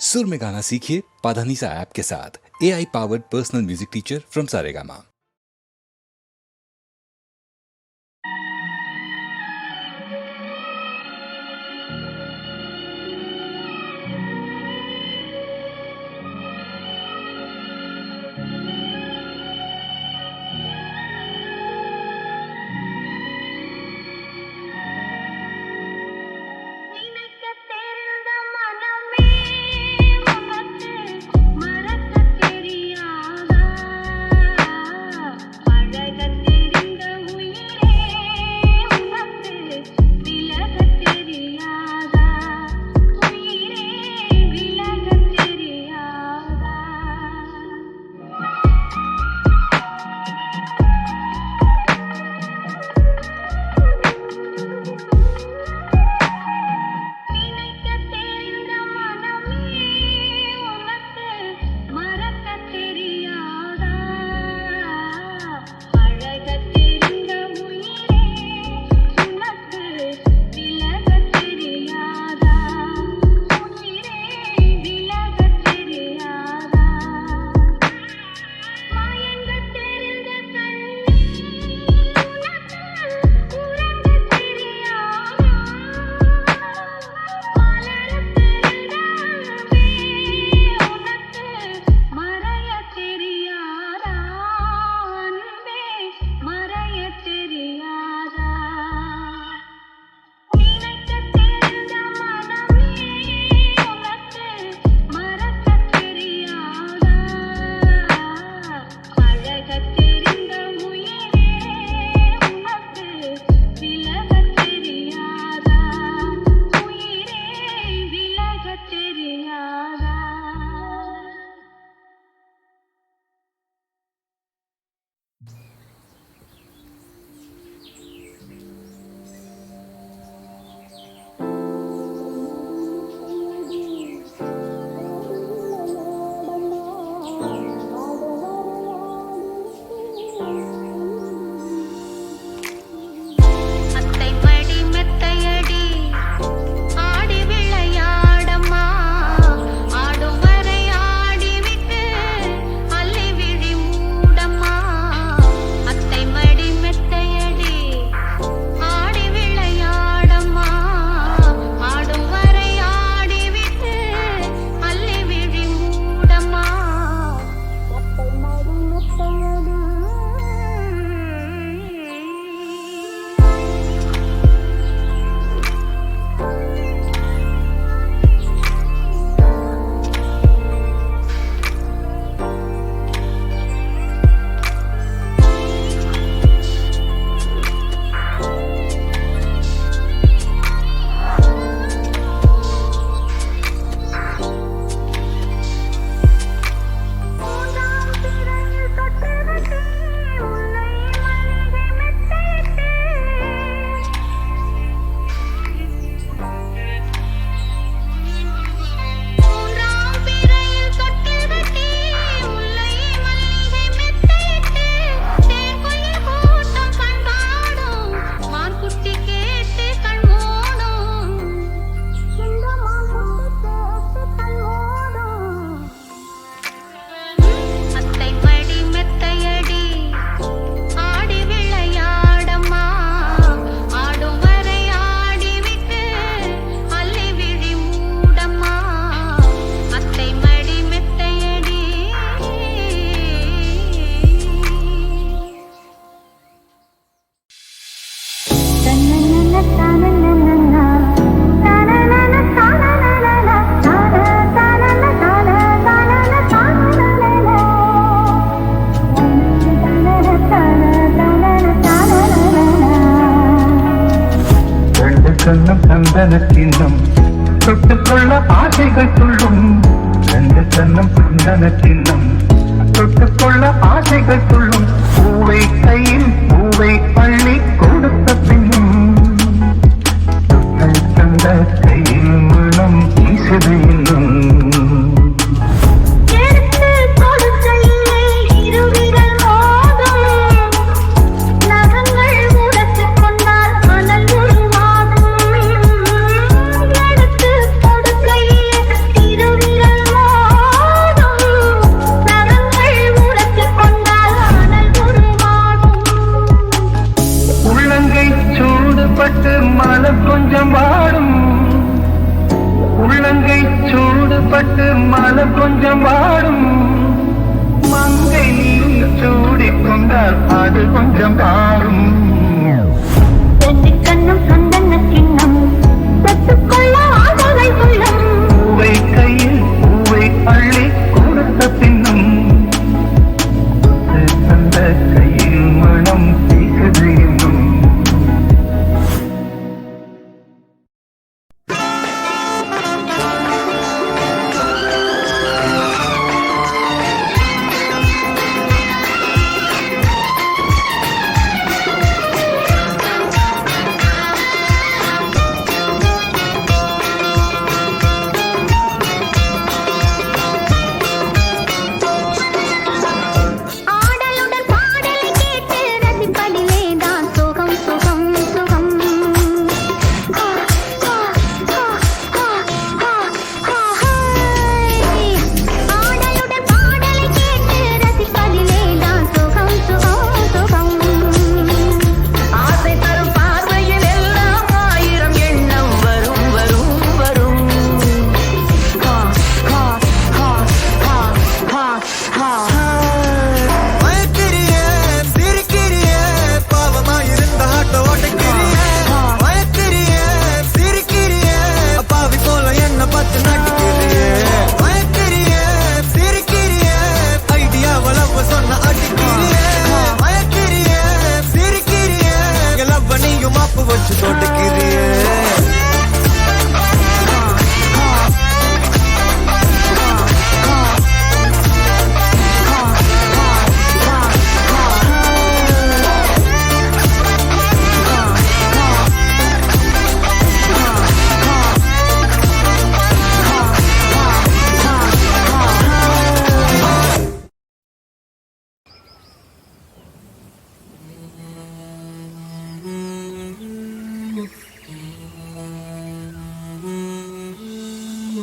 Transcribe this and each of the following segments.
सुर में गाना सीखिए पाधानीसा ऐप के साथ। AI powered personal music teacher from Saregama. சந்தனத்தின்னம் தொட்டுக்கொள்ள ஆசைகள் துள்ளும். ரெண்டு தன்னம் சந்தனத்தின்னம் தொட்டுக்கொள்ள ஆசைகள் துள்ளும். பூவை கையில் பூவை பள்ளி கொடுத்த பின்னும் தந்த கையில் மனம் வீசுது இன்னும். திருவிழா மலை கொஞ்சம் வாடும் மங்கை நீ சூடிக்கொண்டால் அது கொஞ்சம் பாடும் கண்ணும் சந்தன கிண்ணம் தொட்டுக்கொள்ள ஆசைகள் உள்ளம் பூவை கையில் பூவை அள்ளி கொடுத்த பின்னும் தந்த கையில் மனம் பேசுது இன்னும் ஆடலுடன் பாடலை கேட்டு ரசிப்பதிலே தான் சுகம் சுகம் சுகம் ஆ, ஆ, ஆ, ஆ, ஆ, ஆ, ஹாய். ஆடலுடன் பாடலை கேட்டு ரசிப்பதிலே தான் சுகம் சுகம் சுகம் ஆசை தரும் பார்வையில் எல்லாம் ஆயிரம் எண்ணம் வரும் வரும் வரும் ஹா, ஹா, ஹா, ஹா, ஹா, ஹா. மயக்கிறியே, சிரிக்கிறியே, பாவமாயிருந்த ஆட்டோ ஓட்டிக்கிறியே. மயக்கிறியே, சிரிக்கிறியே, பாவி போல என்ன பார்த்து நடிக்கிறியே. மயக்கிறியே, சிரிக்கிறியே, ஐடியாவை love சொன்ன அடிக்கிறியே. மயக்கிறியே, சிரிக்கிறியே, என் love நீயும் மாப்பு வச்சு தொட்டுக்கிறியே.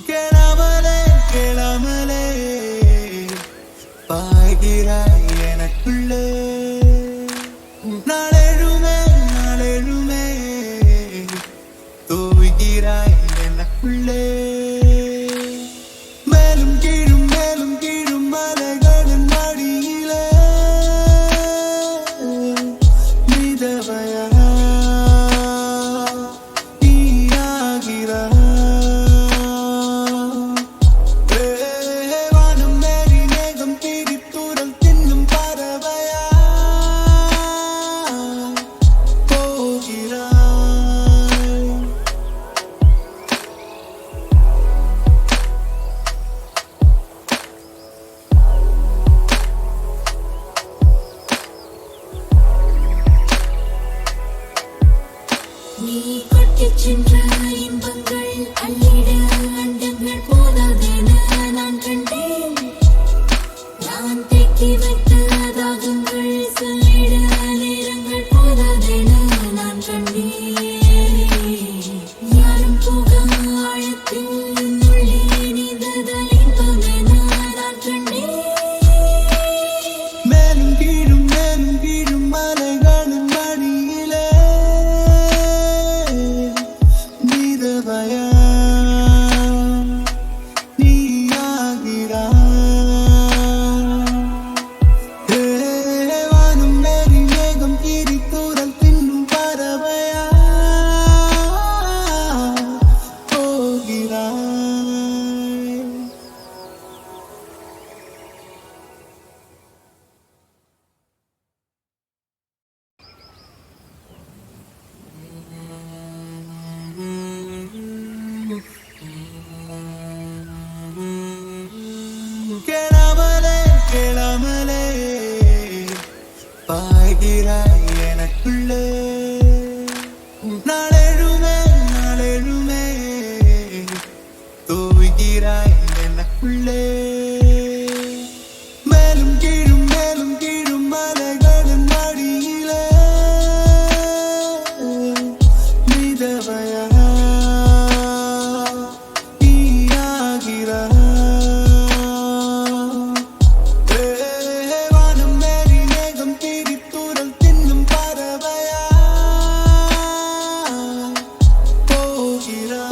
கேளாமலே கேளாமலே பாய்கிறாய் எனக்குள்ளே நாளெழுமே நாளெழுமே தூய்கிறாய் எனக்குள்ளே மேலும் கீழும் மலைகளின் அடியிலே மிதவையா வானம் மேரி மேகம் பிரித்துரல் தின்னும் பறவையா போகிறாய். நீ கொட்டிச் சென்ற இன்பங்கள் அள்ளிட அண்டங்கள் போதாதென நான் கண்டேன். நான் தேக்கி வைத்த தாகங்கள் சொல்லிட நேரங்கள் போதாதென நான் கண்டேன். யாரும் போக ஆழத்தில் உள்ளே நீந்ததால் இன்பமென நான் கண்டேன். மேலும் கீழும் மலைகளின் அடியிலே மிதவையா நீயாகிறாய். வானம் மேரி மேகம் பிரித்துரல் தின்னும் பறவையா போகிறாய். கேளாமலே கேளாமலே பாய்கிறாய் எனக்குள்ளே நாளெழுமே நாளெழுமே தூய்கிறாய் எனக்குள்ளே மேலும் கீழும் மலைகளின் அடியிலே மிதவையா நீயாகிறாய். வானம் மேரி மேகம் பிரித்துரல் தின்னும் பறவையா போகிறாய்.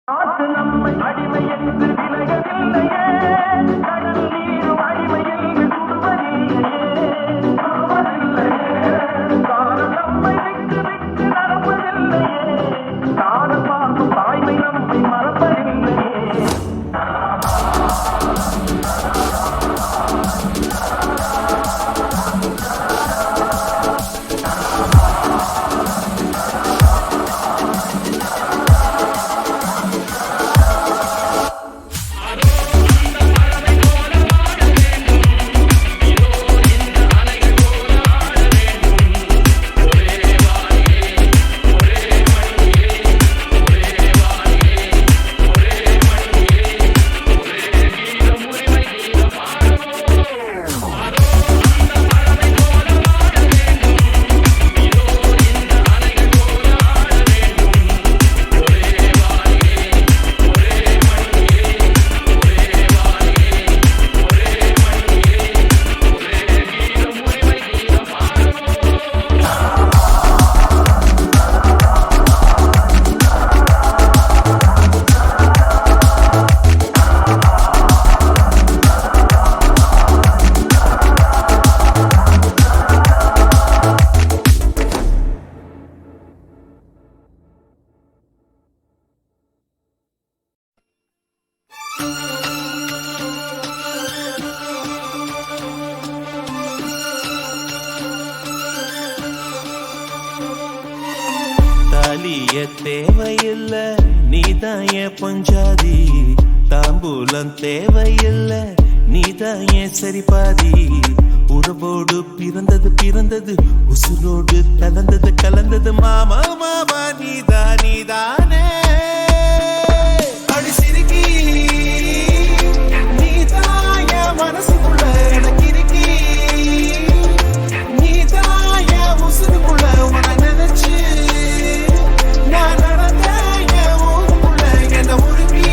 காற்று நம்மை அடிமை என்று விலகவில்லையே, கடல் நீரும் அடிமை என்று சுடுவதில்லையே, காலம் நம்மை விட்டு விட்டு நடப்பதில்லையே, காலம் பார்க்கும் தாய்மை நம்மை மறப்பதில்லையே. தாலிய தேவையில்ல நீதாய பொஞ்சாதி, தாம்பூலம் தேவையில்ல நீதாய சரிபாதி, உறவோடு பிறந்தது பிறந்தது உசுரோடு கலந்தது கலந்தது மாமா மாமா நீதானே அடிசிருக்கி நீதாய மனசுக்குள்ள எனக்கு இருக்கி, நீதாய உசுருக்குள்ள உன நினைச்சு நான் நடந்த என் ஊருக்குள்ள என்ன உருக்கி.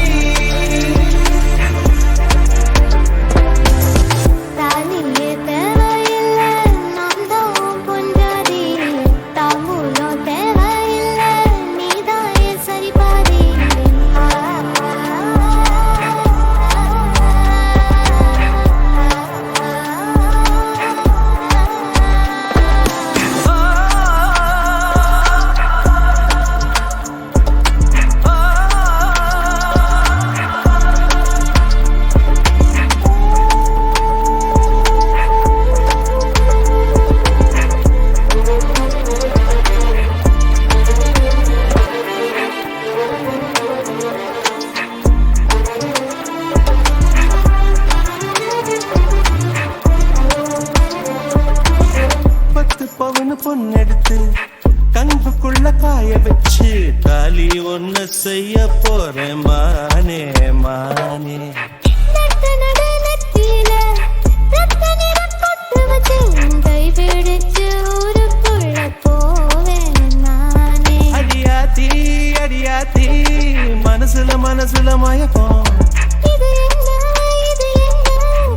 தாலியே தேவையில்லை நான் தான் பொஞ்சாதி, தாம்பூலம் தேவையில்லை நீதான் என் சரிபாதி. பத்து பவுன் பொண்ணெடுத்து கண்புக்குள்ள காய வச்சு தாலி ஒண்ணு செய்ய போறேன் மானே மானே. நட்ட நடு நெத்தியில ரத்த நிறம் பொட்டு வச்சு கை பிடிச்சு ஊருக்குள்ள போவேன் நானே. அடியாத்தி அடியாத்தி மனசுல மனசுல மயக்கம், இது என்ன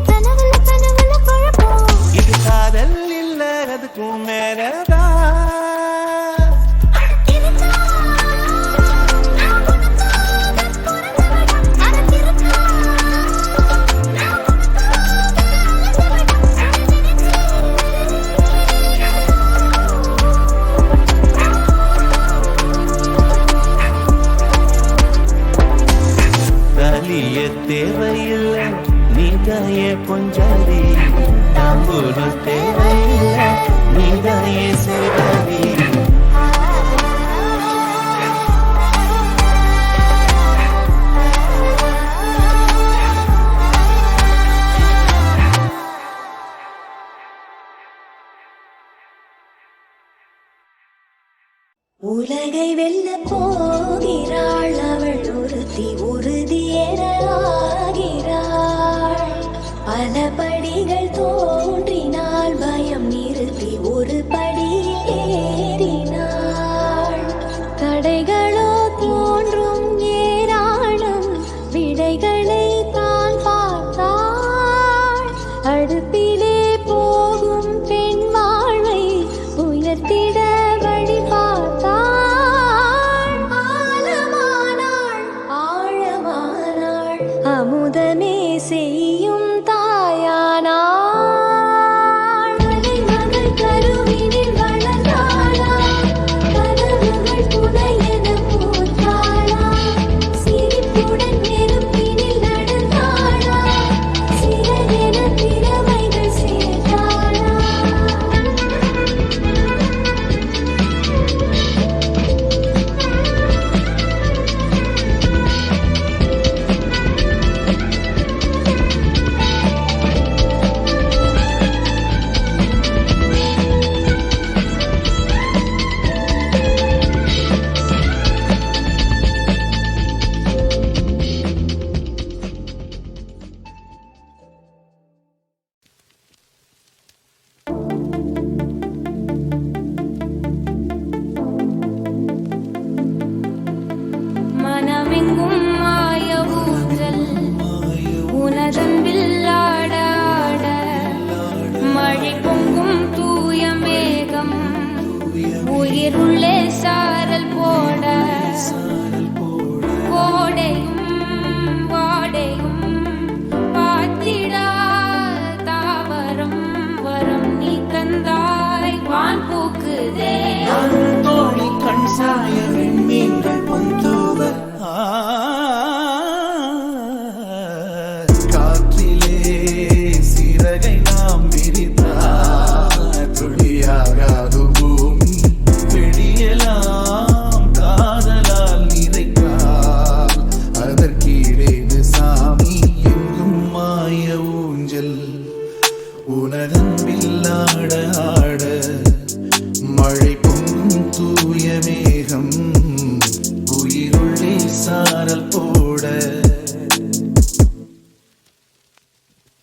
கனவுல குழப்பம். இது காதல் இல்ல அதுக்கும் மேலதான். தாலிய தேவையில்ல நீதாய பொஞ்சாதி, தாம்பூலம் தேவையில்ல நீதாய சரிபாதி. உலகை வெல்ல போகிறாள் அவள் ஒருத்தி உறுதியென ஆகிறாள். பல படிகள் தோன்றினால் பயம் நிறுத்தி ஒரு படியில் ஏறினாள். தடைகளோ தோன்றும் ஏராளம், விடைகளை தான் பார்த்தாள். அடுப்பிலே போகும் பெண் வாழ்வை உயர்த்திட வழி பார்த்தாள். ஆழமானாள் தூய மேகம் உயிருள்ளே சாரல் போ